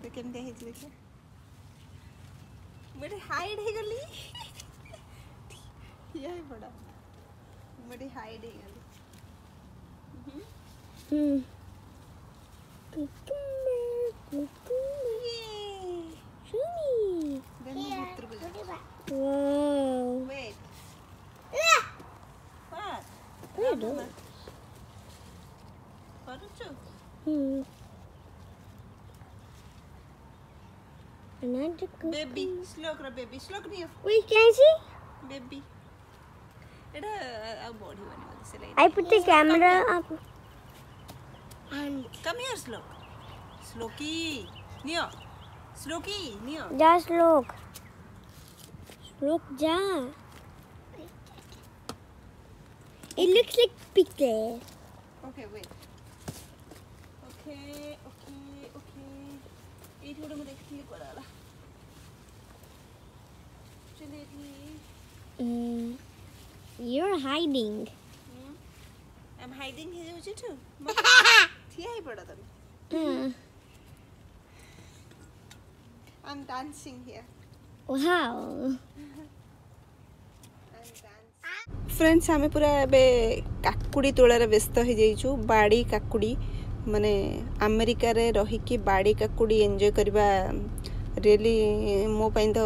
तो केमते हे देखिए मेरे हाइड हे गली ये बड़ा मेरे हाइड हे गली Wait. What? Baby, slow karo baby, slow karo. Wait, can I see? Baby. Eda body bani wali se like. I put the camera up. Come here, slow. Sloky. Neo. Sloky, Neo. Just look. Look, ja. It looks like pickle. Okay, wait. Okay. ये थोड़ा मैं देखती हूँ कोड़ा वाला चलिए ठीक You're hiding. I'm hiding here with you too. थिया ही पड़ा तभी. I'm dancing here. Wow. Friends आमे पूरा बे काकुड़ी तोलार व्यस्त हो जाइछु बाड़ी काकुड़ी माने अमेरिका रे रही कि बाड़ी काकुड़ी एंजॉय करबा रियली मो पई तो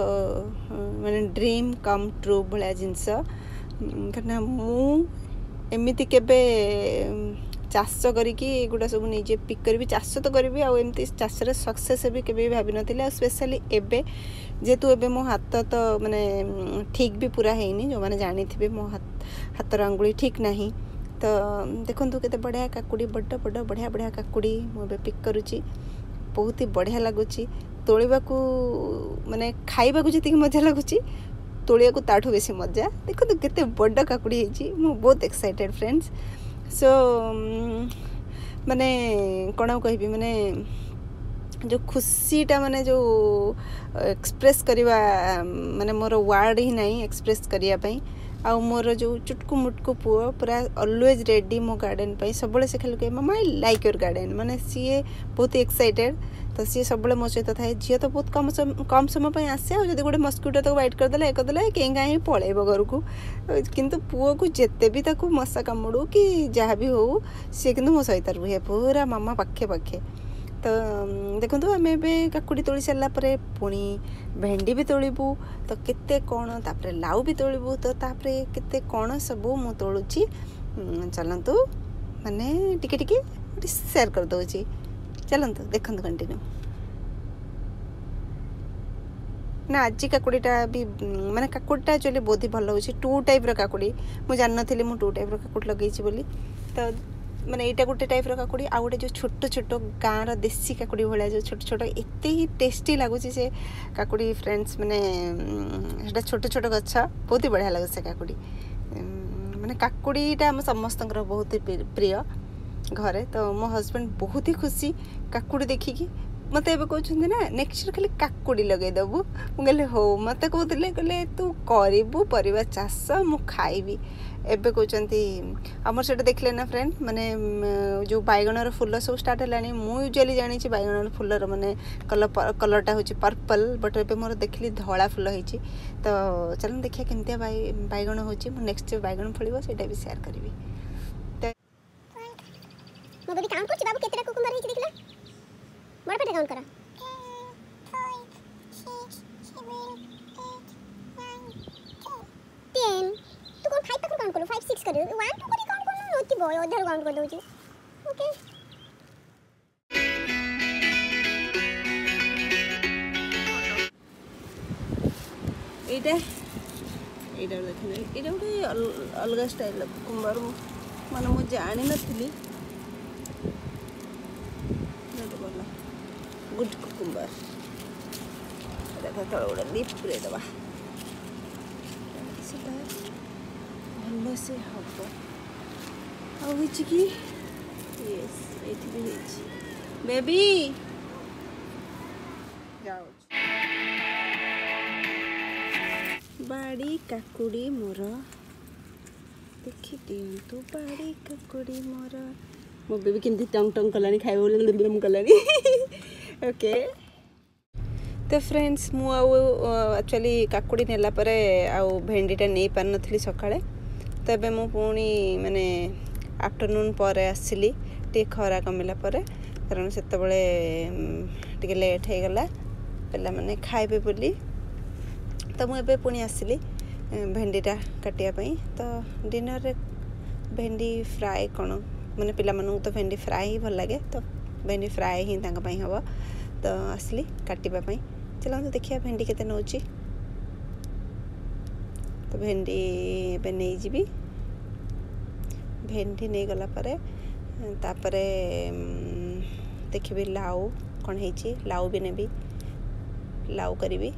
माने ड्रीम कम ट्रू भला जिंस करना मु एमिति केबे चाष करिकी एगुडा सब निजे पिक करबी चाष तो करबी आ एमती चाष रे सक्सेस भी केबे भाबी नथिले आ स्पेशली एबे जेतु एबे मो हाथ तो माने ठीक भी पूरा हेनी जो माने जानी थिबे मो हाथ अंगुली ठीक नहीं तो देखंतु केते बढ़िया काकुड़ी बड़ बड़ बढ़िया बढ़िया काकुड़ी मु एबे पिक करूची बहुत ही बढ़िया लागुची तोलिबा को माने खाइबा को जति मजा लागुची तोलिया को ताठू बेसी मजा देखंतु केते बड़ काकुड़ी हेची मु बहुत एक्साइटेड फ्रेंड्स सो माने कोना कहबी माने जो खुशीटा माने जो एक्सप्रेस करवा माने मोर वर्ड ही नहीं एक्सप्रेस करिया पई आ मोर जो चुटकू मुटकू पुओ पूरा ऑलवेज रेडी मो गार्डन पे सब से खाली कहे मम्मा आई लाइक योर गार्डन माने सी बहुत एक्साइटेड तो सी सब मो सहित थाए झील तो बहुत कम समय पे आसे आ जब गोटे मस्किटो तो वाइट करदे एक करदे कहीं कहीं पलैब घर को किंतु पुओ को जिते भी ताकू मशा कामुड़ू कि जहाँ भी हो सी कि मो सहित रुहे पूरा मामा पाखे पाखे तो देखो आम ए काकुड़ी तोली सारापर पुणी भेंडी भी तोलू तो केते कौन तापर लाउ भी तोलू तो तापर केते कौन सब मु तोलुची चलतु माने टिके टिके शेयर कर दूची चलतु देखु कंटिन्यू ना आज काकुड़ीटा भी माने काकुड़ीटा एक्चुअली बहुत ही भल हो 2 टाइप काकुड़ी मुझे जान नी मु 2 टाइप काकुड़ी लगे बोली तो माने एटा गोटे टाइप काकुड़ी आ गोटे जो छोट छोट गाँव देसी काकुड़ी भाया जो छोट छोट एते ही टेस्टी लगुच से काकुड़ी फ्रेंड्स माने छोट छोट गछ बहुत ही बढ़िया लगे से काकुड़ी माने काकुड़ीटा आम समस्त बहुत ही प्रिय घरे तो मो हस्बैंड बहुत ही खुशी काकुड़ी देखिकी मत ए कहते ना नेक्स्ट खाली काकुड़ी लगेदेबू मुझे हो मत कहते कहले तू करू परिवा चाष मु खाइबी एबे कहते आमर से देखले ना फ्रेंड माने जो बैगणर फूल सब स्टार्ट है मु यूजुअली जानी बैगणर फूलर माने कलरटा हूँ पर्पल बट ए मोर देखली धला फूल होती तो चलो देखिए केमती बैगण हो नेक्स्ट बैगण फल से भी शेयर करी मो बेबी काउंट करछि बाबू केतेटा कुकुम्बर हेछि देखला बड़ पेटे काउंट करा 10 तू कोन 5 तक काउंट करू 5 6 करू 1 2 करी काउंट करनु नोति बॉय अधर काउंट कर दउछि ओके एटा देखिए एटा गोटे अलग स्टाइल कुकुम्बर माने मु जानी नथिली गुड कुकुम्बर देखो तल गोटे लिप पूरे दबा भल से हम कि यस एठी भी हेछि बेबी जाओ बाड़ी काकुड़ी मोर देखी दिंतु बाड़ी काकुड़ी मोर मो बेबी केमती टंग टंग कलानी खाइबो कलानी ओके तो फ्रेंड्स मु एक्चुअली काकुड़ी नेला परे आउ भेंडीटा नहीं पार नथली सकाळे तो एबे मु पुणी माने आफ्टरनून पर आसली टे खरा कमिला परे कारण सेतबेले टिके लेट हो गला पिला माने खाइबे बोली तो मु एबे पुणी आसली भेंडीटा काटिया पई तो डिनर रे भेंडी फ्राए कौन माने पिला मानू तो भेंडी फ्राए ही भल लगे तो भेंडी फ्राए ही तांका पई हबो तो आसली काटिबा पई चलो तो देखिया भेंडी केते नौची तो भेंडी एबे नहीं जीबी भेंडी नहीं गला परे तापरे देखिबी लाउ कौन हेची लाउ भी नेबी लाउ करीबी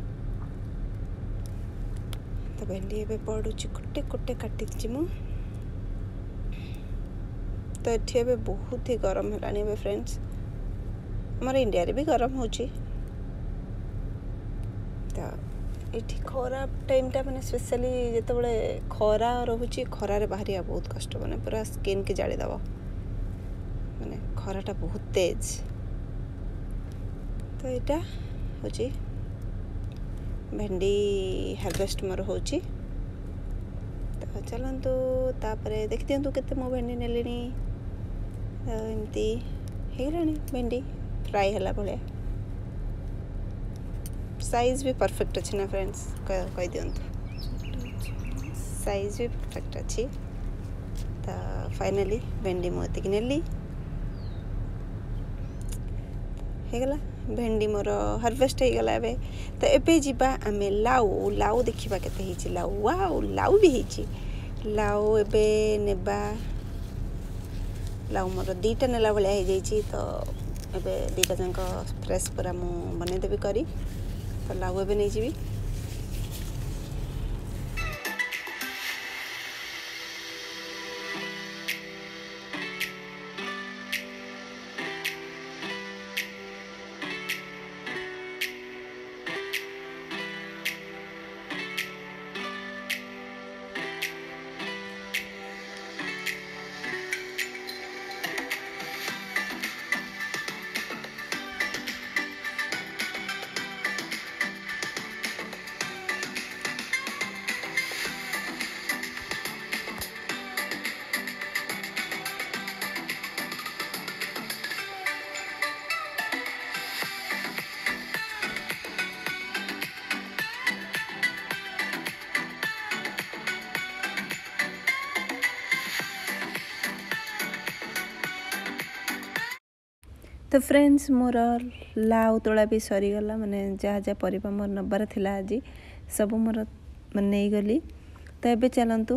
तो भेंडी एबे पड़ुची कुटे कुटे काटी दिछि मु तो एठी एबे बहुत ही गरम हेलानी एबे फ्रेंड्स हमर इंडिया रे भी गरम होची तो एठी खरा टाइम टा माने स्पेशली जेते बळे खरा रहूची खरा रे बाहरिया बहुत कष्ट माने पूरा स्किन के जाली दबो माने खराटा बहुत तेज तो एटा होची भेंडी हार्वेस्ट मोर होची तो चलंतु तापरे देख दियंतु केते मो भेंडी नेलिनी एमती हेलानी भेंडी फ्राई हला भले साइज भी परफेक्ट अच्छी ना फ्रेंड्स कह दियंतु साइज भी परफेक्ट अच्छी तो फाइनली भेंडी मोती कि नेली हे गला भेंडी मोर हार्वेस्ट हो गला एबे तो एबे जीबा आमे लाउ लाउ देखिबा केते हिची लाउ वाओ लाउ भी हिची लाउ एबे नेबा लाउ मोर दीटा नेला भले हो जाइची तो एबे दीटा जंक फ्रेश पूरा मु बने देबी करी तो लाउ एबे नहीं जीबी तो फ्रेंड्स मोर लाउ तोड़ा भी सरीगला माने जहाँ जहाँ परिबा मोर नबार थिला आज सब मोर माने नहीं गली तो एबे चलंतु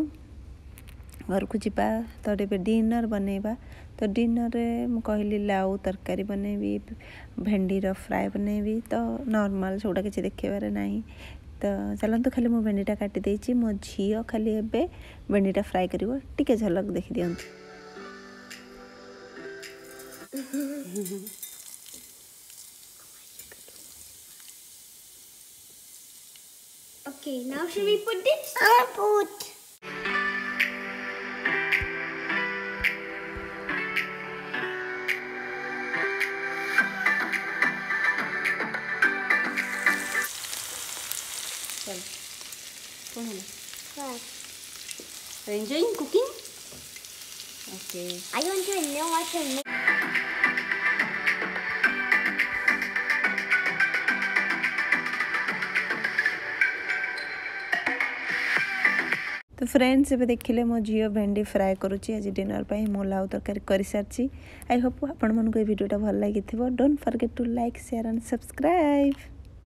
घर को जीवा तो एबे डिनर बनेबा तो डिनर रे मु कहली लाउ तरकारी बनेबी भेंडी रो फ्राई बनेबी तो नॉर्मल छोटा किछि देखेबारे नाही तो चलंतु खाली मु भेंडीटा काटी देछि मो झियो खाली एबे भेंडीटा फ्राई करिवो टिके झलक देखि दियंतु Okay, now should we put this? I'll put. Are you enjoying cooking? Okay. I want to know what to make. तो फ्रेंड्स एबे देखिले मो झियो भेंडी फ्राए करूची आज डिनर पई मो लाउ तरकारी करि सारची आई होप आपण मन को वीडियोटा भल लागिथिबो don't forget to like share and subscribe.